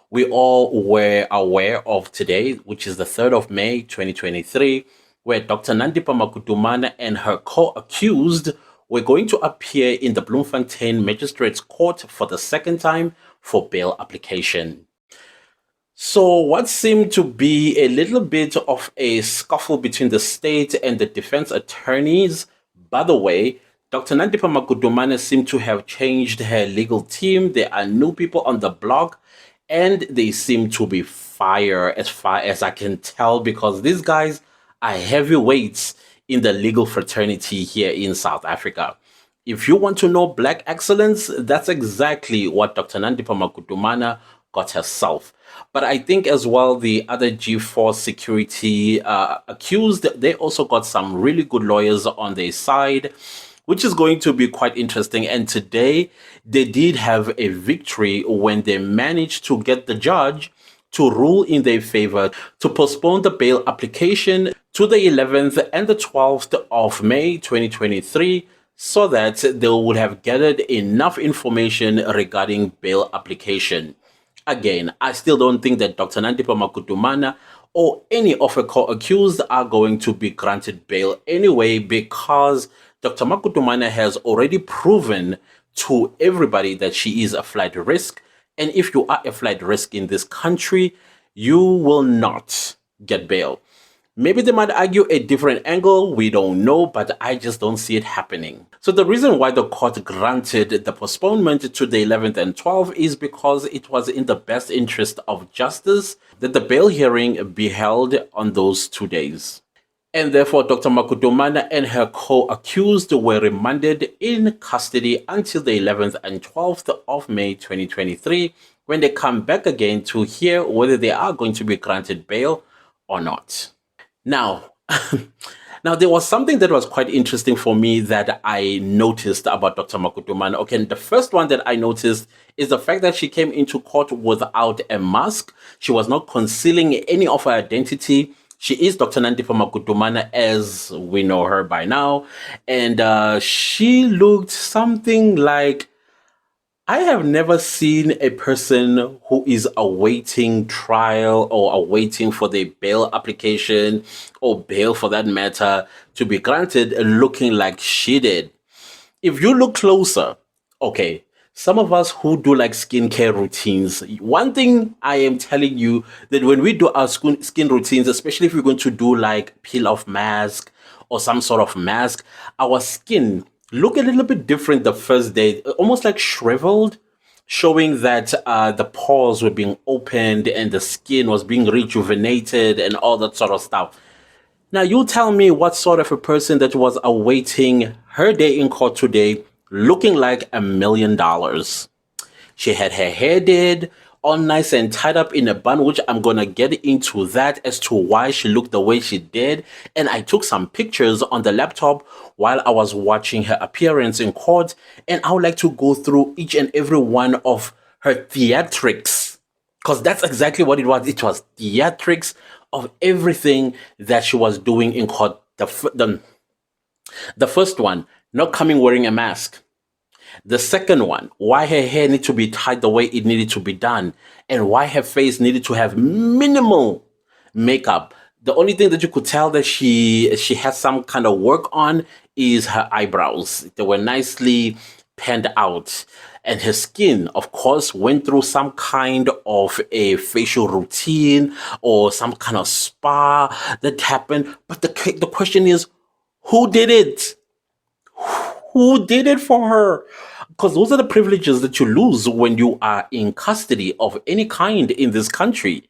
we all were aware of today, which is the 3rd of May 2023, where Dr. Nandipha Magudumana and her co-accused were going to appear in the Bloemfontein Magistrates Court for the second time for bail application. So, what seemed to be a little bit of a scuffle between the state and the defense attorneys. By the way, Dr. Nandipha Magudumana seemed to have changed her legal team. There are new people on the block, and they seem to be fire as far as I can tell, because these guys are heavyweights in the legal fraternity here in South Africa. If you want to know black excellence, that's exactly what Dr. Nandipha Magudumana got herself. But I think as well, the other G4 security accused, they also got some really good lawyers on their side, which is going to be quite interesting. And today, they did have a victory when they managed to get the judge to rule in their favor to postpone the bail application to the 11th and the 12th of May 2023, so that they would have gathered enough information regarding bail application. Again, I still don't think that Dr. Nandipha Magudumana or any of her co-accused are going to be granted bail anyway, because Dr. Magudumana has already proven to everybody that she is a flight risk. And if you are a flight risk in this country, you will not get bail. Maybe they might argue a different angle, we don't know, but I just don't see it happening. So the reason why the court granted the postponement to the 11th and 12th is because it was in the best interest of justice that the bail hearing be held on those 2 days. And therefore, Dr. Magudumana and her co-accused were remanded in custody until the 11th and 12th of May 2023, when they come back again to hear whether they are going to be granted bail or not. Now, there was something that was quite interesting for me that I noticed about Dr. Magudumana. Okay, the first one that I noticed is the fact that she came into court without a mask. She was not concealing any of her identity. She is Dr. Nandipha Magudumana as we know her by now. And she looked something like, I have never seen a person who is awaiting trial or awaiting for the bail application or bail for that matter to be granted looking like she did. If you look closer, okay, some of us who do like skincare routines, one thing I am telling you that when we do our skin routines, especially if we're going to do like peel off mask or some sort of mask, our skin look a little bit different the first day, almost like shriveled, showing that the pores were being opened and the skin was being rejuvenated and all that sort of stuff. Now, you tell me what sort of a person that was awaiting her day in court today looking like $1 million. She had her hair did, all nice and tied up in a bun, which I'm going to get into that as to why she looked the way she did. And I took some pictures on the laptop while I was watching her appearance in court. And I would like to go through each and every one of her theatrics, because that's exactly what it was. It was theatrics of everything that she was doing in court. The first one, not coming wearing a mask. The second one, why her hair needed to be tied the way it needed to be done, and why her face needed to have minimal makeup. The only thing that you could tell that she had some kind of work on is her eyebrows. They were nicely panned out. And her skin, of course, went through some kind of a facial routine or some kind of spa that happened. But the question is, who did it? Who did it for her? Because those are the privileges that you lose when you are in custody of any kind in this country.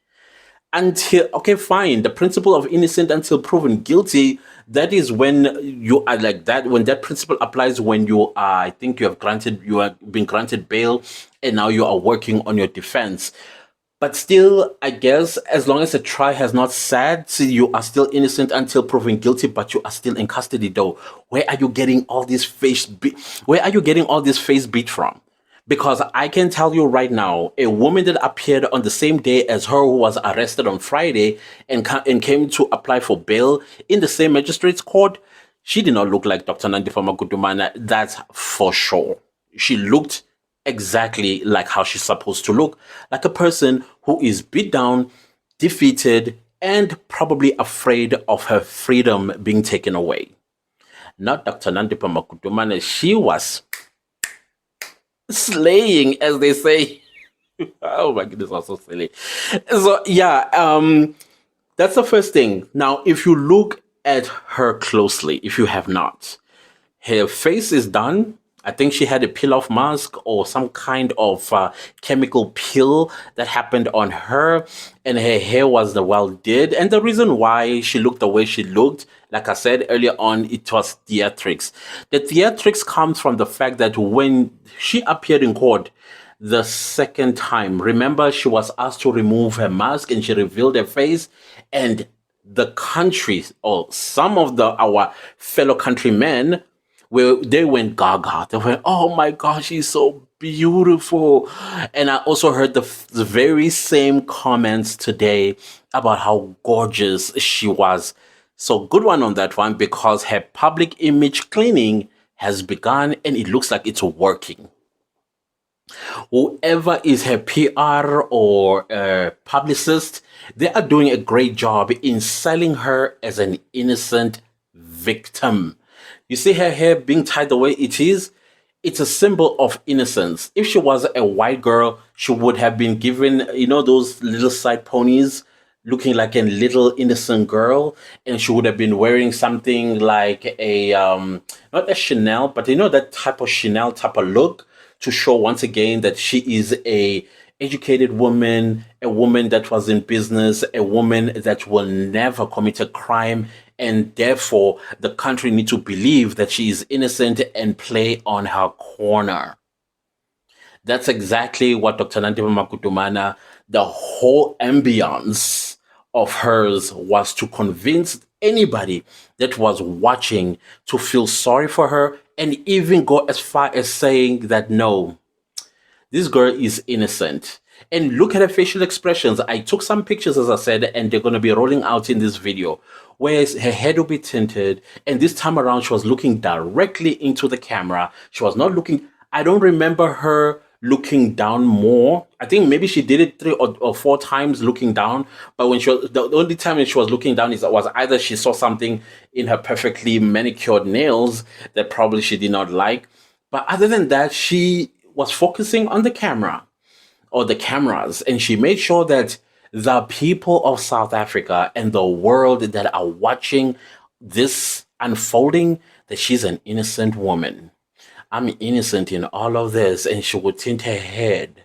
Until, okay, fine, the principle of innocent until proven guilty, that is when you are like that, when that principle applies when you are, I think you have been granted bail and now you are working on your defense. But still, I guess, as long as the trial has not sat, so you are still innocent until proven guilty, but you are still in custody though. Where are you getting all this face beat from? Because I can tell you right now, a woman that appeared on the same day as her who was arrested on Friday and came to apply for bail in the same magistrate's court, she did not look like Dr. Nandipha Magudumana, that's for sure. She looked exactly like how she's supposed to look, like a person who is beat down, defeated, and probably afraid of her freedom being taken away. Not Dr. Nandipha Magudumana. She was slaying, as they say. Oh my goodness, that's so silly. So yeah, that's the first thing. Now, if you look at her closely, if you have not, her face is done. I think she had a peel-off mask or some kind of chemical peel that happened on her, and her hair was the well did. And the reason why she looked the way she looked, like I said earlier on, it was theatrics. The theatrics comes from the fact that when she appeared in court the second time, remember, she was asked to remove her mask and she revealed her face, and the country or some of our fellow countrymen, where they went gaga. They went, "Oh my gosh, she's so beautiful." And I also heard the very same comments today about how gorgeous she was. So good one on that one, because her public image cleaning has begun and it looks like it's working. Whoever is her PR or publicist, they are doing a great job in selling her as an innocent victim. You see her hair being tied the way it is? It's a symbol of innocence. If she was a white girl, she would have been given, those little side ponies, looking like a little innocent girl, and she would have been wearing something like a not a Chanel, but that type of Chanel type of look, to show once again that she is a educated woman, a woman that was in business, a woman that will never commit a crime, and therefore the country needs to believe that she is innocent and play on her corner. That's exactly what Dr. Nandipha Magudumana, the whole ambience of hers was to convince anybody that was watching to feel sorry for her, and even go as far as saying that no, this girl is innocent. And look at her facial expressions. I took some pictures, as I said, and they're going to be rolling out in this video, where her head will be tinted. And this time around, she was looking directly into the camera. She was not looking, I don't remember her looking down more. I think maybe she did it 3 or 4 times looking down. But when the only time when she was looking down was either she saw something in her perfectly manicured nails that probably she did not like. But other than that, she was focusing on the camera or the cameras, and she made sure that the people of South Africa and the world that are watching this unfolding, that she's an innocent woman. I'm innocent in all of this. And she would tint her head,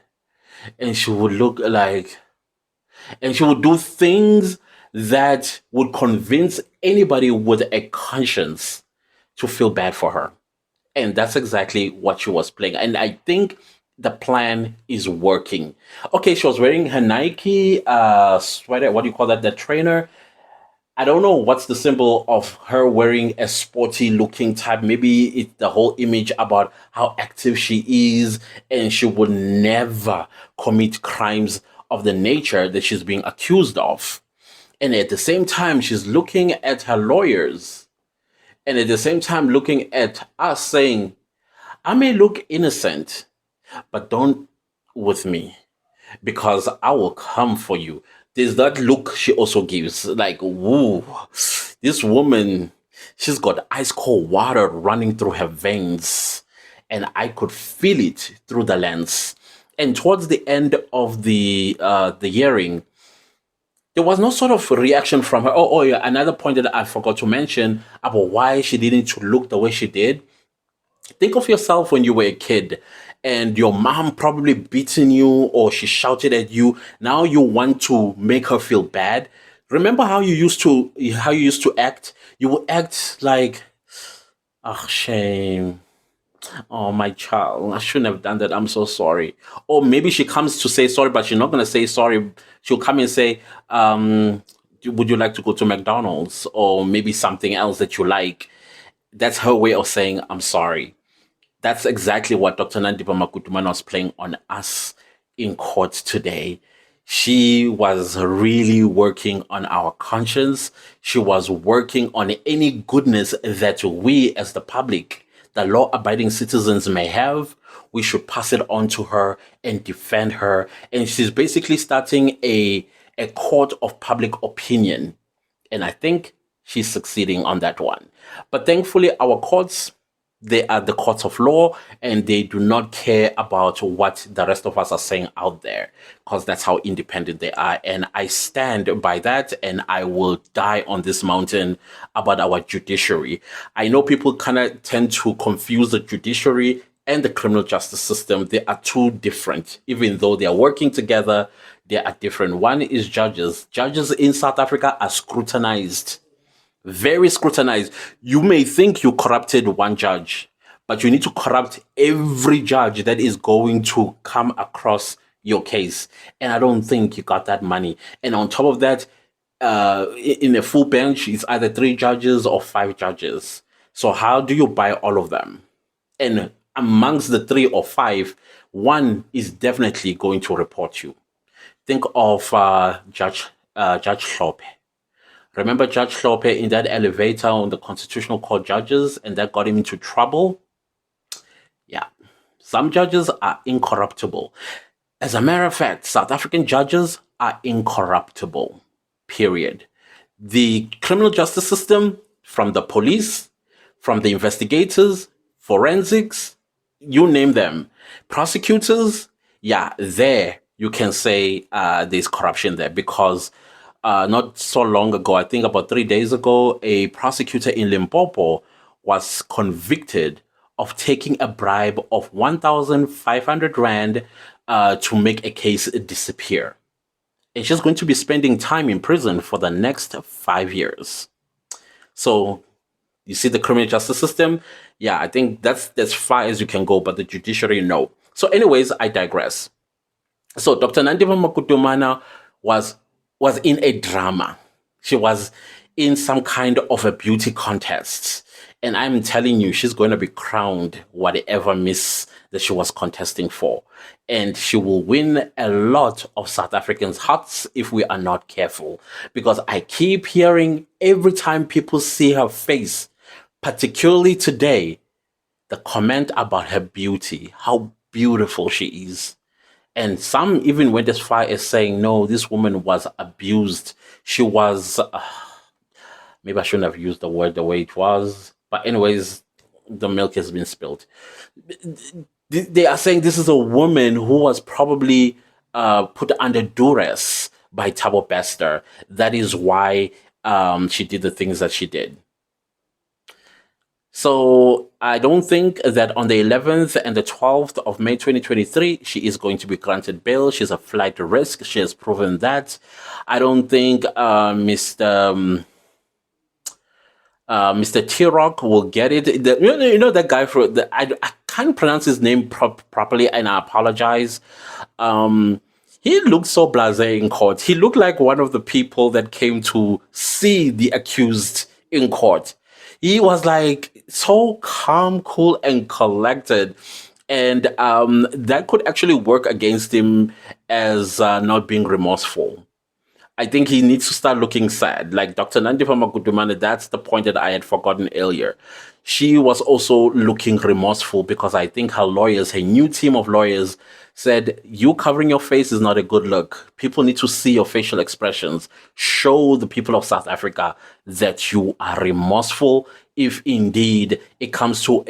and she would look like, and she would do things that would convince anybody with a conscience to feel bad for her. And that's exactly what she was playing. And I think the plan is working. Okay, she was wearing her Nike sweater. What do you call that? The trainer. I don't know what's the symbol of her wearing a sporty looking type. Maybe it's the whole image about how active she is, and she would never commit crimes of the nature that she's being accused of. And at the same time, she's looking at her lawyers, and at the same time looking at us, saying, I may look innocent, but don't with me, because I will come for you. There's that look she also gives, like, woo, this woman, she's got ice cold water running through her veins, and I could feel it through the lens. And towards the end of the hearing, there was no sort of reaction from her. Oh, yeah, another point that I forgot to mention about why she didn't to look the way she did. Think of yourself when you were a kid and your mom probably beating you or she shouted at you. Now you want to make her feel bad. Remember how you used to act? You would act like, oh, shame. Oh, my child, I shouldn't have done that. I'm so sorry. Or maybe she comes to say sorry, but she's not going to say sorry. She'll come and say, would you like to go to McDonald's? Or maybe something else that you like. That's her way of saying, I'm sorry. That's exactly what Dr. Nandipha Magudumana was playing on us in court today. She was really working on our conscience. She was working on any goodness that we as the public, that law-abiding citizens may have, we should pass it on to her and defend her. And she's basically starting a court of public opinion. And I think she's succeeding on that one. But thankfully, our courts, they are the courts of law, and they do not care about what the rest of us are saying out there, because that's how independent they are. And I stand by that, and I will die on this mountain about our judiciary. I know people kind of tend to confuse the judiciary and the criminal justice system. They are two different. Even though they are working together, they are different. One is judges. Judges in South Africa are scrutinized, very scrutinized. You may think you corrupted one judge, but you need to corrupt every judge that is going to come across your case. And I don't think you got that money. And on top of that, in a full bench, it's either 3 judges or 5 judges. So how do you buy all of them? And amongst the 3 or 5, one is definitely going to report you. Think of Judge Hlophe. Remember Judge Hlophe in that elevator on the Constitutional Court judges, and that got him into trouble? Yeah. Some judges are incorruptible. As a matter of fact, South African judges are incorruptible. Period. The criminal justice system, from the police, from the investigators, forensics, you name them, prosecutors, yeah, there you can say there's corruption there, because not so long ago, I think about 3 days ago, a prosecutor in Limpopo was convicted of taking a bribe of 1,500 Rand to make a case disappear. And she's going to be spending time in prison for the next 5 years. So you see the criminal justice system? Yeah, I think that's as far as you can go, but the judiciary, no. So anyways, I digress. So Dr. Nandipha Magudumana was in a drama. She was in some kind of a beauty contest. And I'm telling you, she's going to be crowned whatever miss that she was contesting for. And she will win a lot of South Africans' hearts if we are not careful. Because I keep hearing every time people see her face, particularly today, the comment about her beauty, how beautiful she is. And some even went as far as saying, no, this woman was abused. She was, maybe I shouldn't have used the word the way it was. But anyways, the milk has been spilled. They are saying this is a woman who was probably put under duress by Thabo Bester. That is why she did the things that she did. So I don't think that on the 11th and the 12th of May 2023, she is going to be granted bail. She's a flight risk. She has proven that. I don't think Mr. T-Rock will get it. You know that guy I can't pronounce his name properly, and I apologize. He looked so blasé in court. He looked like one of the people that came to see the accused in court. He was like so calm, cool, and collected. And that could actually work against him as not being remorseful. I think he needs to start looking sad. Like Dr. Nandipha Magudumana, that's the point that I had forgotten earlier. She was also looking remorseful because I think her lawyers, her new team of lawyers, said, you covering your face is not a good look. People need to see your facial expressions. Show the people of South Africa that you are remorseful if indeed it comes to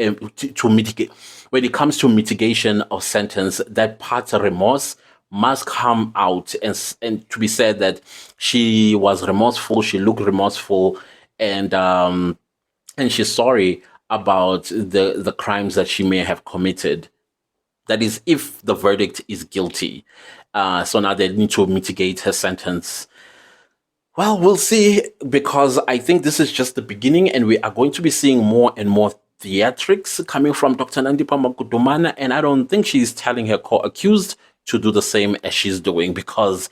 mitigate. When it comes to mitigation of sentence, that part of remorse must come out and to be said that she was remorseful, she looked remorseful, and she's sorry about the crimes that she may have committed. That is, if the verdict is guilty. So now they need to mitigate her sentence. Well, we'll see, because I think this is just the beginning, and we are going to be seeing more and more theatrics coming from Dr. Nandipha Magudumana, and I don't think she's telling her co-accused to do the same as she's doing, because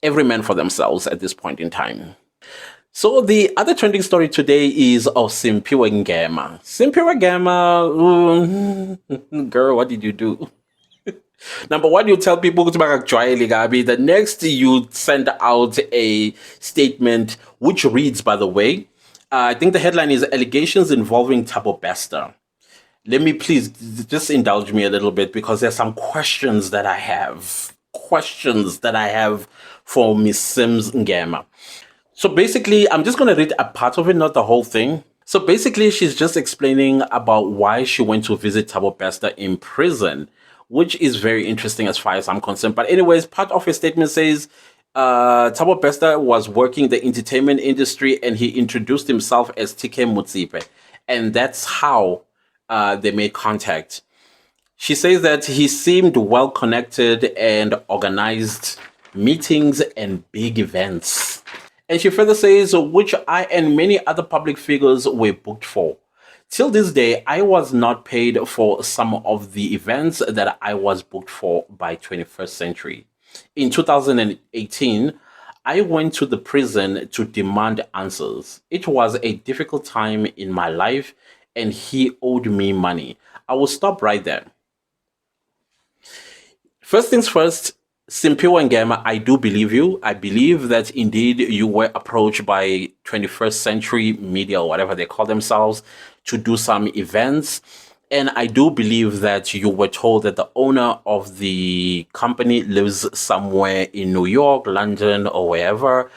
every man for themselves at this point in time. So the other trending story today is of Simz Ngema. Simz Ngema, girl, what did you do? Number one, you tell people to make Gabi. The next, you send out a statement which reads, by the way, I think the headline is allegations involving Thabo Bester. let me please just indulge me a little bit because there's some questions that I have. Questions that I have for Miss Simz Ngema. So basically, I'm just going to read a part of it, not the whole thing. So basically, she's just explaining about why she went to visit Thabo Bester in prison, which is very interesting as far as I'm concerned. But anyways, part of her statement says Thabo Bester was working in the entertainment industry and he introduced himself as TK Mutsipe. And that's how they made contact. She says that he seemed well connected and organized meetings and big events. And she further says, which I and many other public figures were booked for. Till this day, I was not paid for some of the events that I was booked for by 21st Century. In 2018, I went to the prison to demand answers. It was a difficult time in my life, and he owed me money. I will stop right there. First things first, Simpiwe Ngema, I do believe you. I believe that indeed you were approached by 21st Century Media or whatever they call themselves to do some events. And I do believe that you were told that the owner of the company lives somewhere in New York, London, or wherever,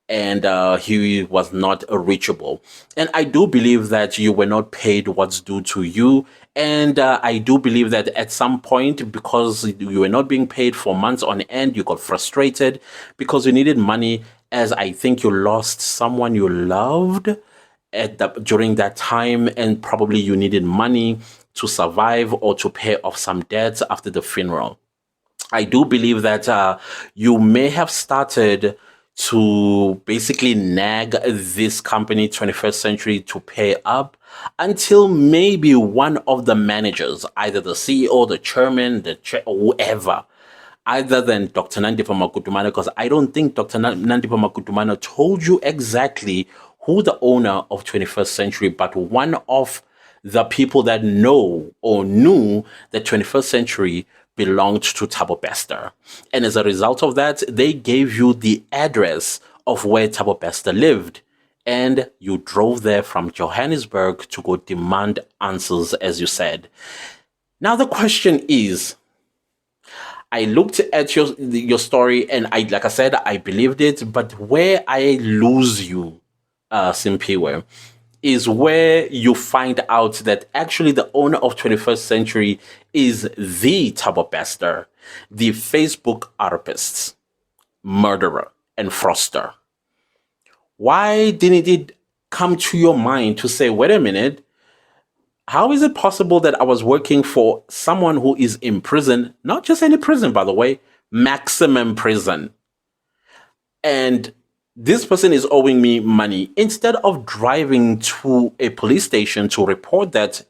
and he was not reachable. And I do believe that you were not paid what's due to you. And I do believe that at some point, because you were not being paid for months on end, you got frustrated because you needed money, as I think you lost someone you loved during that time, and probably you needed money to survive or to pay off some debts after the funeral. I do believe that you may have started to basically nag this company 21st Century to pay up until maybe one of the managers, either the CEO, the chairman, whoever, other than Dr. Nandipha Magudumana, because I don't think Dr. Nandipha Magudumana told you exactly who the owner of 21st Century, but one of the people that know or knew that 21st Century belonged to Thabo Bester. And as a result of that, they gave you the address of where Thabo Bester lived. And you drove there from Johannesburg to go demand answers, as you said. Now the question is, I looked at your story and like I said, I believed it, but where I lose you, Simpiwe, is where you find out that actually the owner of 21st Century is the Thabo Bester, the Facebook artist, murderer, and froster. Why didn't it come to your mind to say, wait a minute, how is it possible that I was working for someone who is in prison, not just any prison, by the way, maximum prison, and this person is owing me money? Instead of driving to a police station to report that,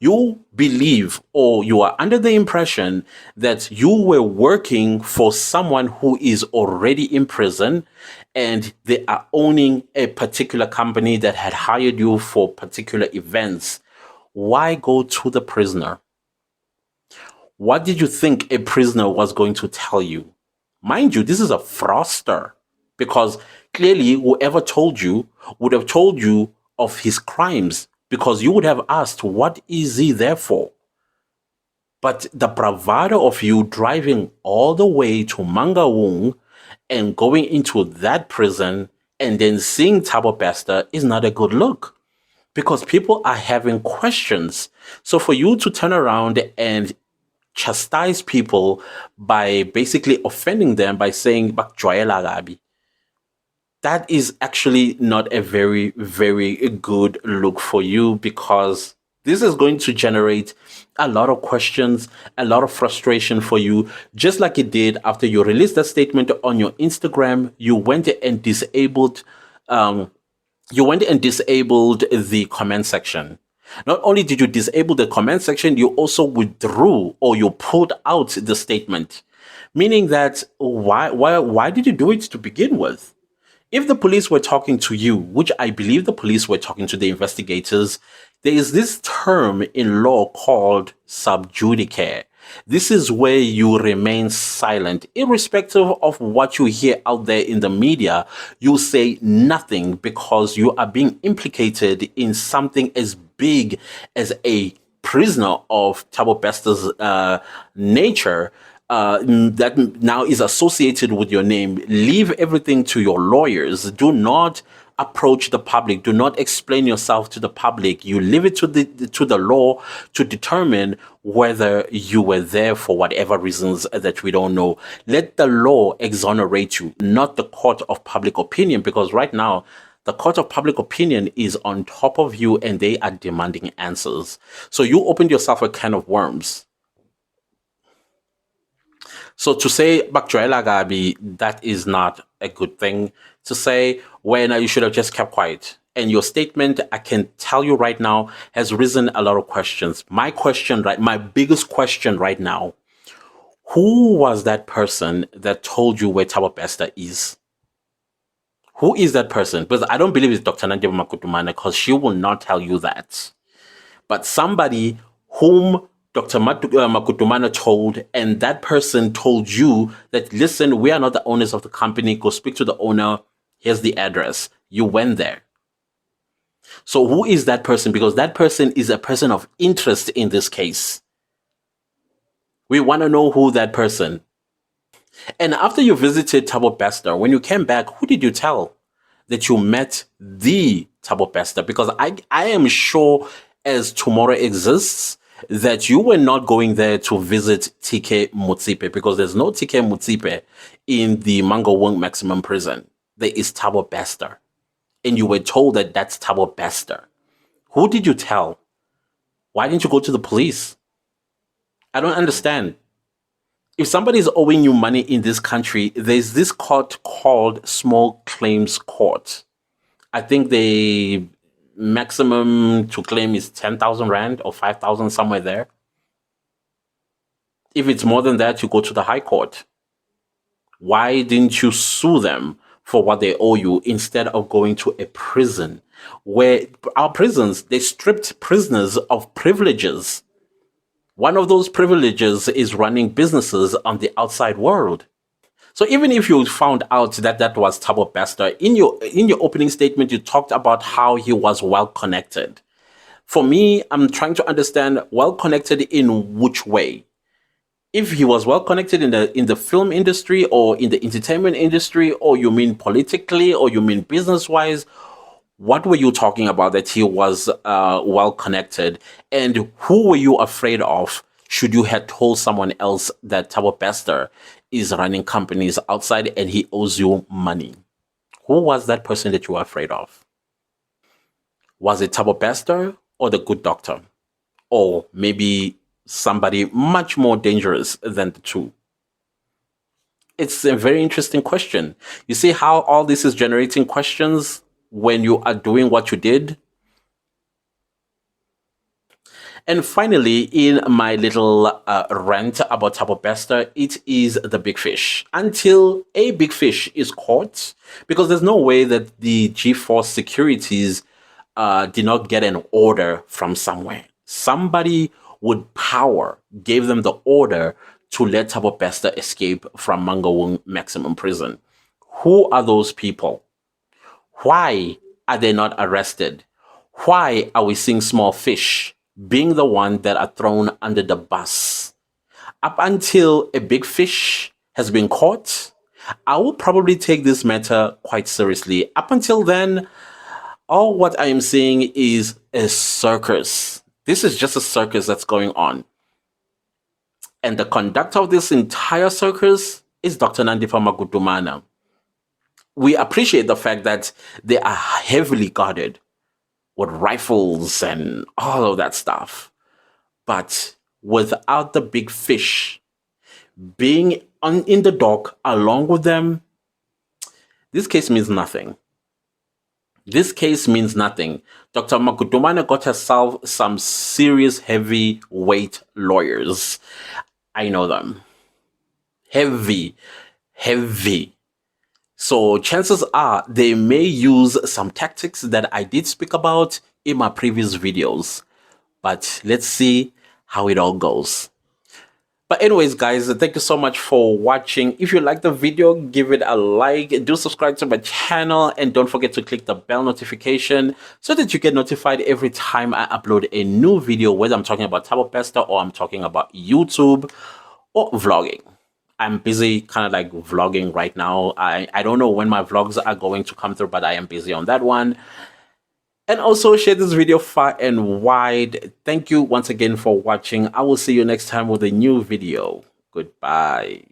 you believe or you are under the impression that you were working for someone who is already in prison and they are owning a particular company that had hired you for particular events. Why go to the prisoner? What did you think a prisoner was going to tell you? Mind you, this is a froster, because clearly whoever told you would have told you of his crimes, because you would have asked, what is he there for? But the bravado of you driving all the way to Mangaung and going into that prison and then seeing Thabo Bester is not a good look, because people are having questions. So for you to turn around and chastise people by basically offending them by saying "Bakjwayela gabi," that is actually not a very, very good look for you, because this is going to generate a lot of questions, a lot of frustration for you, just like it did after you released that statement on your Instagram. You went and disabled the comment section. Not only did you disable the comment section, you also withdrew or you pulled out the statement. Meaning that why did you do it to begin with? If the police were talking to you, which I believe the police were talking to the investigators, there is this term in law called sub judice. This is where you remain silent. Irrespective of what you hear out there in the media, you say nothing because you are being implicated in something as big as a prisoner of Thabo Bester's nature that now is associated with your name. Leave everything to your lawyers. Do not approach the public. Do not explain yourself to the public. You leave it to the law to determine whether you were there for whatever reasons that we don't know. Let the law exonerate you, not the court of public opinion, because right now the court of public opinion is on top of you and they are demanding answers. So you opened yourself a can of worms. So to say Bakjoela Gabi, that is not a good thing to say when you should have just kept quiet. And your statement, I can tell you right now, has risen a lot of questions. My biggest question right now, who was that person that told you where Thabo Bester is? Who is that person? Because I don't believe it's Dr. Nandipha Magudumana, because she will not tell you that. But somebody whom Dr. Magudumana told, and that person told you that, listen, we are not the owners of the company. Go speak to the owner. Here's the address. You went there. So who is that person? Because that person is a person of interest in this case. We want to know who that person. And after you visited Thabo Bester, when you came back, who did you tell that you met the Thabo Bester? Because I am sure as tomorrow exists that you were not going there to visit TK Mutsipe, because there's no TK Mutsipe in the Mangaung maximum prison. There is Thabo Bester. And you were told that that's Thabo Bester. Who did you tell? Why didn't you go to the police? I don't understand. If somebody is owing you money in this country, there's this court called Small Claims Court. I think the maximum to claim is 10,000 Rand or 5,000, somewhere there. If it's more than that, you go to the High Court. Why didn't you sue them for what they owe you instead of going to a prison? Where our prisons, they stripped prisoners of privileges. One of those privileges is running businesses on the outside world. So even if you found out that that was Thabo Bester, in your opening statement, you talked about how he was well connected. For me, I'm trying to understand well connected in which way. If he was well connected in the film industry or in the entertainment industry, or you mean politically, or you mean business wise, what were you talking about that he was well connected? And who were you afraid of should you have told someone else that Thabo Bester is running companies outside and he owes you money? Who was that person that you were afraid of? Was it Thabo Bester or the good doctor? Or maybe somebody much more dangerous than the two? It's a very interesting question. You see how all this is generating questions when you are doing what you did? And finally, in my little rant about Thabo Bester, it is the big fish. Until a big fish is caught, because there's no way that the G4 securities did not get an order from somewhere. Somebody with power gave them the order to let Thabo Bester escape from Mangaung maximum prison. Who are those people? Why are they not arrested? Why are we seeing small fish being the one that are thrown under the bus? Up until a big fish has been caught, I will probably take this matter quite seriously. Up until then, all what I am seeing is a circus. This is just a circus that's going on. And the conductor of this entire circus is Dr. Nandipha Magudumana. We appreciate the fact that they are heavily guarded with rifles and all of that stuff. But without the big fish being in the dock along with them, this case means nothing. This case means nothing. Dr. Magudumana got herself some serious heavyweight lawyers. I know them. Heavy. So chances are they may use some tactics that I did speak about in my previous videos. But let's see how it all goes. But anyways, guys, thank you so much for watching. If you like the video, give it a like, do subscribe to my channel, and don't forget to click the bell notification so that you get notified every time I upload a new video, whether I'm talking about Thabo Bester or I'm talking about YouTube or vlogging. I'm busy kind of like vlogging right now. I don't know when my vlogs are going to come through, but I am busy on that one. And also share this video far and wide. Thank you once again for watching. I will see you next time with a new video. Goodbye.